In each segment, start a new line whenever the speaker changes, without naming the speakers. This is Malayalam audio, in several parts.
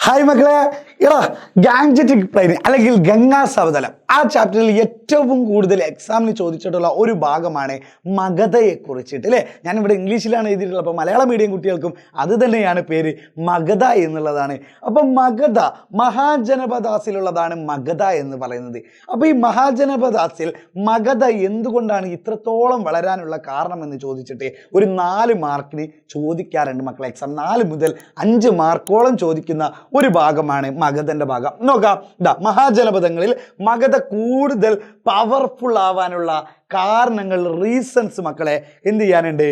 ഹായ് മക്കളെ, എടാ ഗാങ്ജറ്റിക് പ്ലെയിൻ അല്ലെങ്കിൽ ഗംഗാ സമതലം ആ ചാപ്റ്ററിൽ ഏറ്റവും കൂടുതൽ എക്സാമിന് ചോദിച്ചിട്ടുള്ള ഒരു ഭാഗമാണ് മഗധയെ കുറിച്ചിട്ട് അല്ലേ. ഞാനിവിടെ ഇംഗ്ലീഷിലാണ് എഴുതിയിട്ടുള്ളത്, അപ്പോൾ മലയാള മീഡിയം കുട്ടികൾക്കും അത് തന്നെയാണ് പേര്, മഗധ എന്നുള്ളതാണ്. അപ്പം മഗധ മഹാജനപദാസിലുള്ളതാണ് മഗധ എന്ന് പറയുന്നത്. അപ്പോൾ ഈ മഹാജനപദാസിൽ മഗധ എന്തുകൊണ്ടാണ് ഇത്രത്തോളം വളരാനുള്ള കാരണം എന്ന് ചോദിച്ചിട്ട് ഒരു 4 മാർക്കിന് ചോദിക്കാറുണ്ട് മക്കളെ. എക്സാം 4 മുതൽ 5 മാർക്കോളം ചോദിക്കുന്ന ഒരു ഭാഗമാണ് മഗധന്റെ ഭാഗം. നോക്കാം, മഹാജനപദങ്ങളിൽ മഗധ കൂടുതൽ പവർഫുൾ ആവാനുള്ള കാരണങ്ങൾ, റീസൺസ് മക്കളെ എന്ത് ചെയ്യാനുണ്ട്,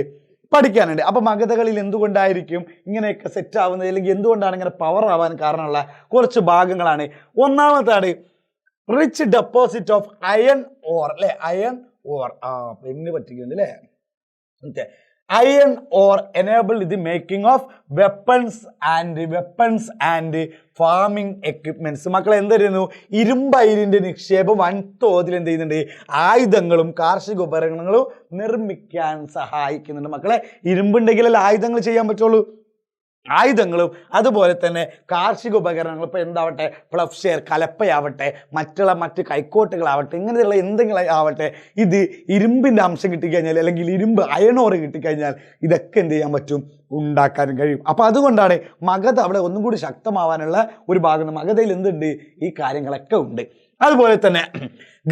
പഠിക്കാനുണ്ട്. അപ്പൊ മഗധകളിൽ എന്തുകൊണ്ടായിരിക്കും ഇങ്ങനെയൊക്കെ സെറ്റ് ആവുന്നത്, അല്ലെങ്കിൽ എന്തുകൊണ്ടാണ് ഇങ്ങനെ പവർ ആവാൻ കാരണമുള്ള കുറച്ച് ഭാഗങ്ങളാണ്. ഒന്നാമത്താണ് rich deposit of iron ore അല്ലെ. അയൺ ഓർ പെണ്ണ് പറ്റിക്കുന്നുണ്ട് അല്ലേ. Okay, iron ore enabled the making of weapons and farming equipments. മക്കളെ എന്തായിരുന്നു, ഇരുമ്പയിരിന്റെ നിക്ഷേപം വൻതോതിൽ എന്ത് ചെയ്യുന്നുണ്ട്, ആയുധങ്ങളും കാർഷിക ഉപകരണങ്ങളും നിർമ്മിക്കാൻ സഹായിക്കുന്നുണ്ട്. മക്കളെ ഇരുമ്പുണ്ടെങ്കിലല്ലേ ആയുധങ്ങൾ ചെയ്യാൻ പറ്റുള്ളൂ. ആയുധങ്ങളും അതുപോലെ തന്നെ കാർഷിക ഉപകരണങ്ങൾ, ഇപ്പോൾ എന്താവട്ടെ പ്ലഫ്ഷെയർ കലപ്പയാവട്ടെ, മറ്റ് കൈക്കോട്ടുകളാവട്ടെ, ഇങ്ങനെയുള്ള എന്തെങ്കിലും ആവട്ടെ, ഇത് ഇരുമ്പിൻ്റെ അംശം കിട്ടിക്കഴിഞ്ഞാൽ അല്ലെങ്കിൽ ഇരുമ്പ് അയണോറ് കിട്ടിക്കഴിഞ്ഞാൽ ഇതൊക്കെ എന്ത് ചെയ്യാൻ പറ്റും, ഉണ്ടാക്കാനും കഴിയും. അപ്പോൾ അതുകൊണ്ടാണ് മഗധ അവിടെ ഒന്നും കൂടി ശക്തമാവാനുള്ള ഒരു ഭാഗം. മഗധയിൽ എന്തുണ്ട്, ഈ കാര്യങ്ങളൊക്കെ ഉണ്ട്. അതുപോലെ തന്നെ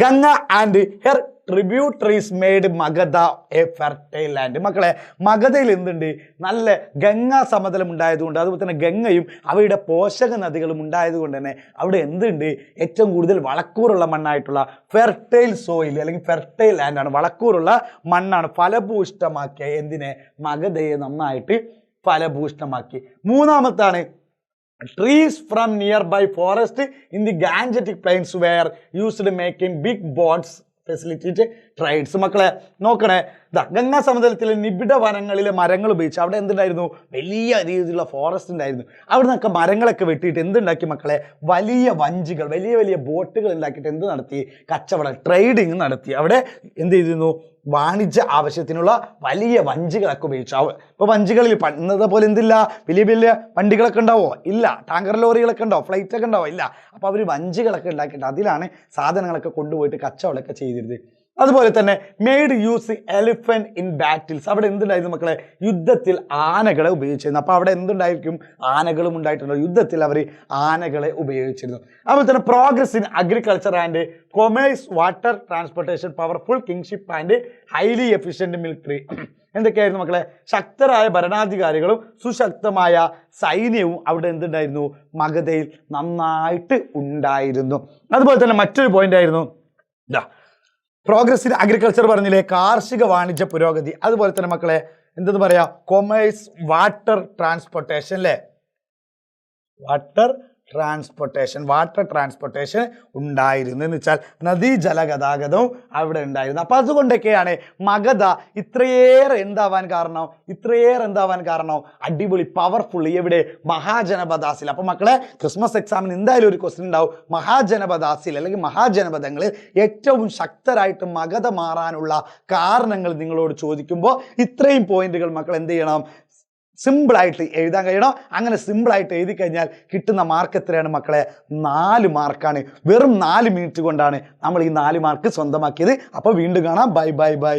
Ganga and her tributaries made Magadha A fertile land. മക്കളെ മഗധയിൽ എന്തുണ്ട്, നല്ല ഗംഗാ സമതലം ഉണ്ടായതുകൊണ്ട്, അതുപോലെ തന്നെ ഗംഗയും അവയുടെ പോഷക നദികളും ഉണ്ടായതുകൊണ്ട് തന്നെ അവിടെ എന്തുണ്ട്, ഏറ്റവും കൂടുതൽ വളക്കൂറുള്ള മണ്ണായിട്ടുള്ള ഫെർട്ടൈൽ സോയിൽ അല്ലെങ്കിൽ ഫെർട്ടൈൽ ലാൻഡാണ്, വളക്കൂറുള്ള മണ്ണാണ് ഫലഭൂഷ്ടമാക്കിയ എന്തിനെ, മഗധയെ നന്നായിട്ട് ഫലഭൂഷ്ടമാക്കി. മൂന്നാമത്താണ് trees from nearby forest in the Gangetic plains were used to making big boats facilitate trades. മക്കളെ നോക്കണേ, ഗംഗാ സമതലത്തിലെ നിബിഡ വനങ്ങളിലെ മരങ്ങൾ ഉപയോഗിച്ച് അവിടെ എന്തുണ്ടായിരുന്നു, വലിയ രീതിയിലുള്ള ഫോറസ്റ്റ് ഉണ്ടായിരുന്നു. അവിടെ നിന്നൊക്കെ മരങ്ങളൊക്കെ വെട്ടിയിട്ട് എന്തുണ്ടാക്കി മക്കളെ, വലിയ വഞ്ചികൾ, വലിയ വലിയ ബോട്ടുകൾ ഉണ്ടാക്കിയിട്ട് എന്ത് നടത്തി, കച്ചവടം ട്രേഡിങ് നടത്തി. അവിടെ എന്ത് ചെയ്തിരുന്നു, വാണിജ്യ ആവശ്യത്തിനുള്ള വലിയ വഞ്ചികളൊക്കെ ഉപയോഗിച്ചു. ഇപ്പോൾ വഞ്ചികളിൽ ഇന്നത്തെ പോലെ എന്തില്ല, വലിയ വലിയ വണ്ടികളൊക്കെ ഉണ്ടാവോ, ഇല്ല. ടാങ്കർ ലോറികളൊക്കെ ഉണ്ടാവോ, ഫ്ലൈറ്റ് ഒക്കെ ഉണ്ടാവോ, ഇല്ല. അപ്പോൾ അവർ വഞ്ചികളൊക്കെ ഉണ്ടാക്കിയിട്ട് അതിലാണ് സാധനങ്ങളൊക്കെ കൊണ്ടുപോയിട്ട് കച്ചവടമൊക്കെ ചെയ്തിരുന്നത്. അതുപോലെ തന്നെ made use elephant in battles. അവിടെ എന്തുണ്ടായിരുന്നു മക്കളെ, യുദ്ധത്തിൽ ആനകളെ ഉപയോഗിച്ചിരുന്നു. അപ്പോൾ അവിടെ എന്തുണ്ടായിരിക്കും, ആനകളും ഉണ്ടായിട്ടുണ്ടോ, യുദ്ധത്തിൽ അവർ ആനകളെ ഉപയോഗിച്ചിരുന്നു. അതുപോലെ തന്നെ progress in agriculture and commerce, water transportation, powerful kingship and highly efficient military. എന്തൊക്കെയായിരുന്നു മക്കളെ, ശക്തരായ ഭരണാധികാരികളും സുശക്തമായ സൈന്യവും അവിടെ എന്തുണ്ടായിരുന്നു, മഗധയിൽ നന്നായിട്ട് ഉണ്ടായിരുന്നു. അതുപോലെ തന്നെ മറ്റൊരു പോയിന്റ് ആയിരുന്നു പ്രോഗ്രസ് ഇൻ അഗ്രികൾച്ചർ പറഞ്ഞില്ലേ, കാർഷിക വാണിജ്യ പുരോഗതി. അതുപോലെ തന്നെ മക്കളെ എന്തെന്ന് പറയാ, കൊമേഴ്സ്, വാട്ടർ ട്രാൻസ്പോർട്ടേഷൻ അല്ലേ, വാട്ടർ ട്രാൻസ്പോർട്ടേഷൻ ഉണ്ടായിരുന്നു. എന്ന് വെച്ചാൽ നദീജല ഗതാഗതവും അവിടെ ഉണ്ടായിരുന്നു. അപ്പം അതുകൊണ്ടൊക്കെയാണ് മഗധ ഇത്രയേറെ എന്താവാൻ കാരണം, അടിപൊളി പവർഫുൾ എവിടെ, മഹാജനപദാസിൽ. അപ്പം മക്കളെ ക്രിസ്മസ് എക്സാമിന് എന്തായാലും ഒരു ക്വസ്റ്റ്യൻ ഉണ്ടാവും, മഹാജനപദാസിൽ അല്ലെങ്കിൽ മഹാജനപദങ്ങളിൽ ഏറ്റവും ശക്തരായിട്ട് മഗധ മാറാനുള്ള കാരണങ്ങൾ നിങ്ങളോട് ചോദിക്കുമ്പോൾ ഇത്രയും പോയിന്റുകൾ മക്കൾ എന്ത് ചെയ്യണം, സിമ്പിളായിട്ട് എഴുതാൻ കഴിയണം. അങ്ങനെ സിമ്പിളായിട്ട് എഴുതി കഴിഞ്ഞാൽ കിട്ടുന്ന മാർക്ക് എത്രയാണ് മക്കളെ, 4 മാർക്കാണ്. വെറും 4 മിനിറ്റ് കൊണ്ടാണ് നമ്മൾ ഈ 4 മാർക്ക് സ്വന്തമാക്കിയത്. അപ്പോൾ വീണ്ടും കാണാം. ബൈ.